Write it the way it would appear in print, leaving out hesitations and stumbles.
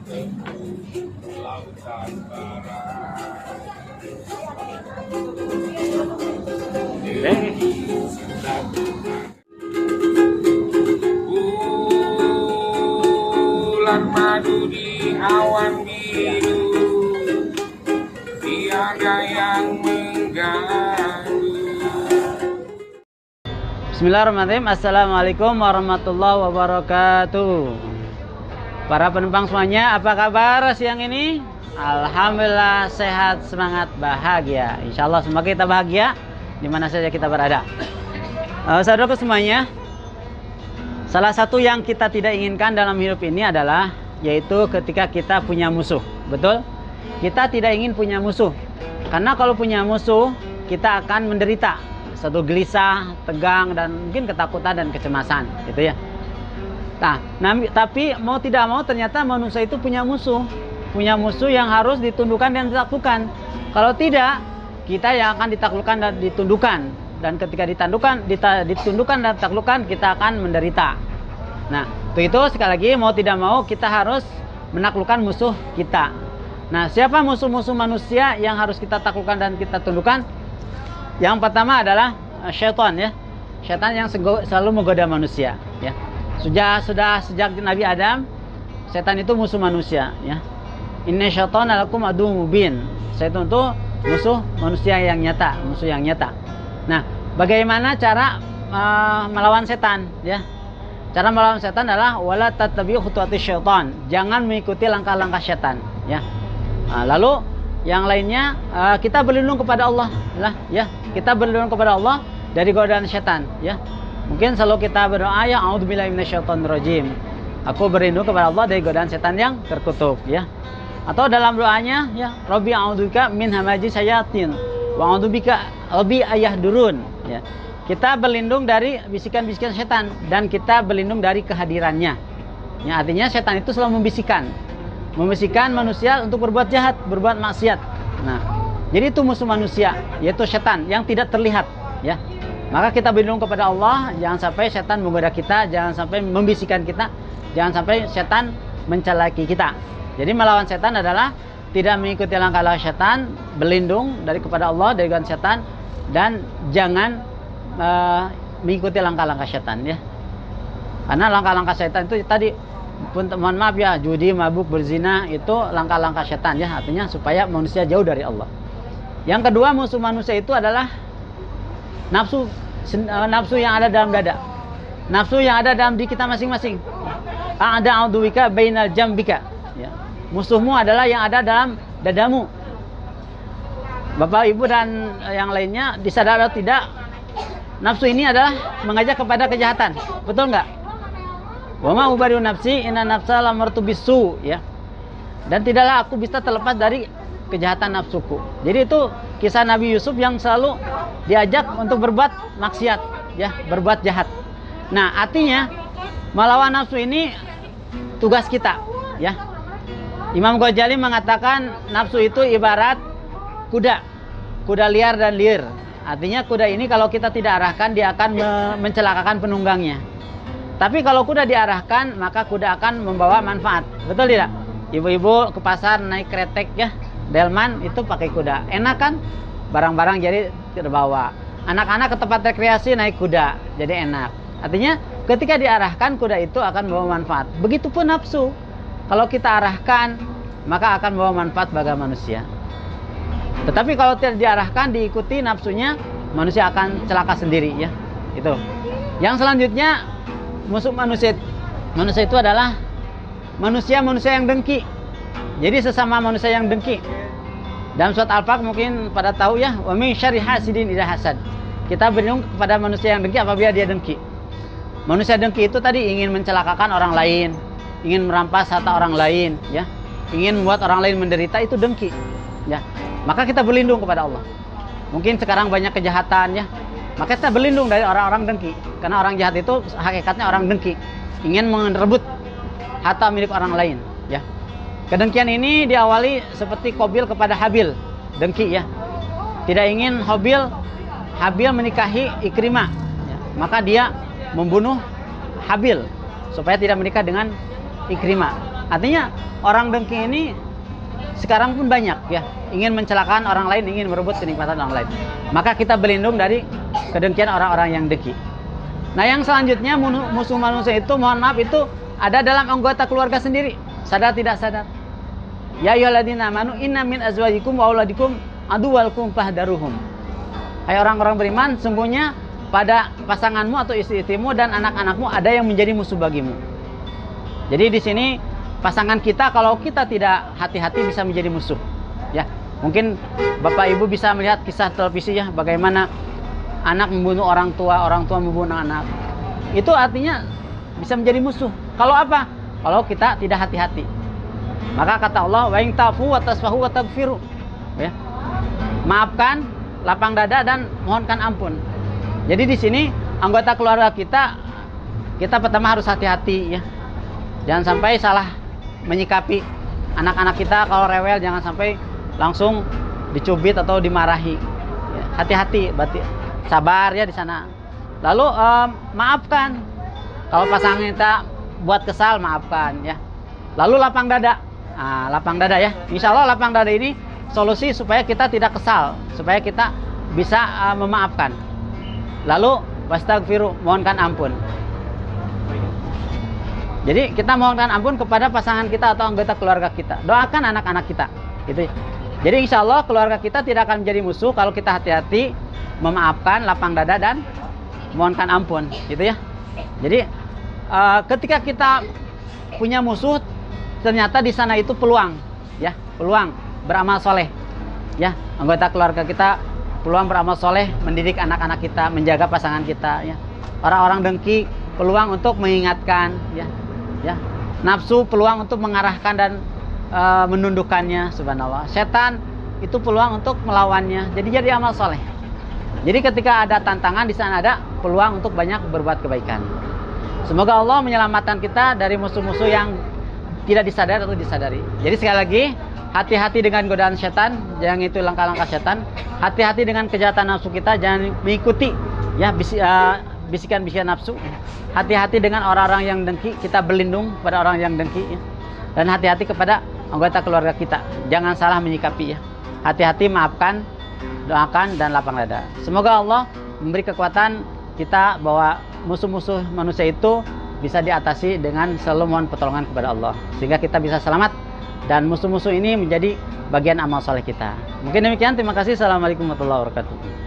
lautan barat. Bulan madu di awan biru, tiada yang mengganggu. Bismillahirrahmanirrahim. Assalamualaikum warahmatullahi wabarakatuh. Para penumpang semuanya, apa kabar siang ini? Alhamdulillah sehat, semangat, bahagia. Insya Allah semoga kita bahagia di mana saja kita berada. Saudaraku semuanya, salah satu yang kita tidak inginkan dalam hidup ini adalah yaitu ketika kita punya musuh. Betul? Kita tidak ingin punya musuh. Karena kalau punya musuh, kita akan menderita. Satu gelisah, tegang, dan mungkin ketakutan dan kecemasan, gitu ya. Nah, tapi mau tidak mau ternyata manusia itu punya musuh yang harus ditundukkan dan ditaklukkan. Kalau tidak, kita yang akan ditaklukkan dan ditundukkan. Dan ketika ditundukkan dan ditaklukkan, kita akan menderita. Nah, itu sekali lagi mau tidak mau kita harus menaklukkan musuh kita. Nah, siapa musuh-musuh manusia yang harus kita taklukkan dan kita tundukkan? Yang pertama adalah syaitan, ya. Syaitan yang selalu menggoda manusia, ya. Sudah sejak Nabi Adam, setan itu musuh manusia, ya. Inna syaitana lakum aduwwun mubin. Setan itu musuh manusia yang nyata, musuh yang nyata. Nah, bagaimana cara melawan setan, ya? Cara melawan setan adalah wala tattabi'u khutuwati syaitan. Jangan mengikuti langkah-langkah setan, ya. Lalu yang lainnya kita berlindung kepada Allah, ya. Kita berlindung kepada Allah dari godaan setan, ya. Mungkin selalu kita berdoa, ya a'udzubillahi minasyaitonirrajim. Aku berlindung kepada Allah dari godaan setan yang terkutuk, ya. Atau dalam doanya, ya, Rabbi a'udzubika min hamaji syayatin wa a'udzubika rabbi ayahdurun, ya. Kita berlindung dari bisikan-bisikan setan dan kita berlindung dari kehadirannya. Ya, artinya setan itu selalu membisikkan manusia untuk berbuat jahat, berbuat maksiat. Nah, jadi itu musuh manusia, yaitu setan yang tidak terlihat, ya. Maka kita berlindung kepada Allah, jangan sampai setan menggoda kita, jangan sampai membisikkan kita, jangan sampai setan mencelaki kita. Jadi melawan setan adalah tidak mengikuti langkah-langkah setan, berlindung kepada Allah dari godaan setan, dan jangan mengikuti langkah-langkah setan, ya. Karena langkah-langkah setan itu tadi, pun mohon maaf ya, judi, mabuk, berzina, itu langkah-langkah setan, ya. Artinya supaya manusia jauh dari Allah. Yang kedua, musuh manusia itu adalah nafsu yang ada dalam dada, nafsu yang ada dalam diri kita masing-masing. Ada aduwika bainal jambika, ya. Musuhmu adalah yang ada dalam dadamu. Bapak, Ibu, dan yang lainnya, disadari atau tidak, nafsu ini adalah mengajak kepada kejahatan. Betul nggak? Wa ma ubari'u nafsi inna nafsa lamartu bisu, ya. Dan tidaklah aku bisa terlepas dari kejahatan nafsuku. Jadi itu kisah Nabi Yusuf yang selalu diajak untuk berbuat maksiat, ya, berbuat jahat. Nah, artinya melawan nafsu ini tugas kita, ya. Imam Ghazali mengatakan nafsu itu ibarat kuda liar dan liar. Artinya kuda ini kalau kita tidak arahkan, dia akan mencelakakan penunggangnya. Tapi kalau kuda diarahkan, maka kuda akan membawa manfaat. Betul tidak? Ibu-ibu ke pasar naik kretek, ya, delman, itu pakai kuda. Enak kan? Barang-barang jadi terbawa. Anak-anak ke tempat rekreasi naik kuda, jadi enak. Artinya ketika diarahkan, kuda itu akan membawa manfaat. Begitupun nafsu. Kalau kita arahkan, maka akan membawa manfaat bagi manusia. Tetapi kalau tidak diarahkan, diikuti nafsunya, manusia akan celaka sendiri, ya. Itu. Yang selanjutnya, musuh manusia itu adalah manusia yang dengki. Jadi sesama manusia yang dengki. Dalam surat Al-Falaq mungkin pada tahu, ya, wa min syarri hasidin idza hasad. Kita berlindung kepada manusia yang dengki apabila dia dengki. Manusia dengki itu tadi ingin mencelakakan orang lain, ingin merampas harta orang lain, ya. Ingin membuat orang lain menderita, itu dengki, ya. Maka kita berlindung kepada Allah. Mungkin sekarang banyak kejahatan, ya. Maka kita berlindung dari orang-orang dengki. Karena orang jahat itu hakikatnya orang dengki, ingin merebut harta milik orang lain, ya. Kedengkian ini diawali seperti Qabil kepada Habil, dengki, ya. Tidak ingin Habil menikahi Ikrimah, ya. Maka dia membunuh Habil supaya tidak menikah dengan Ikrimah. Artinya orang dengki ini sekarang pun banyak ya, ingin mencelakakan orang lain, ingin merebut kenikmatan orang lain. Maka kita berlindung dari kedengkian orang-orang yang dengki. Nah, yang selanjutnya musuh manusia itu, mohon maaf, itu ada dalam anggota keluarga sendiri, sadar tidak sadar. Ya ayyuhalladzina amanu inna min azwajikum wa auladikum aduwwalakum fahdharuhum. Hai orang-orang beriman, sungguhnya pada pasanganmu atau istri-istrimu dan anak-anakmu ada yang menjadi musuh bagimu. Jadi di sini pasangan kita kalau kita tidak hati-hati bisa menjadi musuh. Ya, mungkin Bapak Ibu bisa melihat kisah televisi ya, bagaimana anak membunuh orang tua membunuh anak. Itu artinya bisa menjadi musuh. Kalau apa? Kalau kita tidak hati-hati. Maka kata Allah, wa in ta'fu wa tasfahu wa taghfiru. Ya. Maafkan, lapang dada dan mohonkan ampun. Jadi di sini anggota keluarga kita pertama harus hati-hati ya. Jangan sampai salah menyikapi anak-anak kita. Kalau rewel jangan sampai langsung dicubit atau dimarahi. Hati-hati, berarti sabar ya di sana. Lalu maafkan. Kalau pasangan kita buat kesal, maafkan ya. Lalu lapang dada. Nah, lapang dada ya. Insya Allah lapang dada ini solusi supaya kita tidak kesal, supaya kita bisa memaafkan. Lalu wastaghfiru, mohonkan ampun. Jadi kita mohonkan ampun kepada pasangan kita atau anggota keluarga kita. Doakan anak-anak kita. Gitu. Jadi insya Allah keluarga kita tidak akan menjadi musuh kalau kita hati-hati, memaafkan, lapang dada dan mohonkan ampun. Gitu ya. Jadi ketika kita punya musuh, ternyata di sana itu peluang, ya, peluang beramal soleh. Ya, anggota keluarga kita peluang beramal soleh, mendidik anak-anak kita, menjaga pasangan kita. Ya. Orang-orang dengki peluang untuk mengingatkan. Ya. Ya, nafsu peluang untuk mengarahkan dan menundukkannya, subhanallah. Setan itu peluang untuk melawannya. Jadi amal soleh. Jadi ketika ada tantangan, di sana ada peluang untuk banyak berbuat kebaikan. Semoga Allah menyelamatkan kita dari musuh-musuh yang tidak disadari atau disadari. Jadi sekali lagi, hati-hati dengan godaan setan, jangan itu langkah-langkah setan. Hati-hati dengan kejahatan nafsu kita, jangan mengikuti ya bisikan-bisikan nafsu. Hati-hati dengan orang-orang yang dengki, kita berlindung pada orang yang dengki ya. Dan hati-hati kepada anggota keluarga kita, jangan salah menyikapi ya. Hati-hati, maafkan, doakan dan lapang dada. Semoga Allah memberi kekuatan kita bahwa musuh-musuh manusia itu bisa diatasi dengan selalu mohon pertolongan kepada Allah, sehingga kita bisa selamat dan musuh-musuh ini menjadi bagian amal soleh kita. Mungkin demikian, terima kasih. Assalamualaikum warahmatullahi wabarakatuh.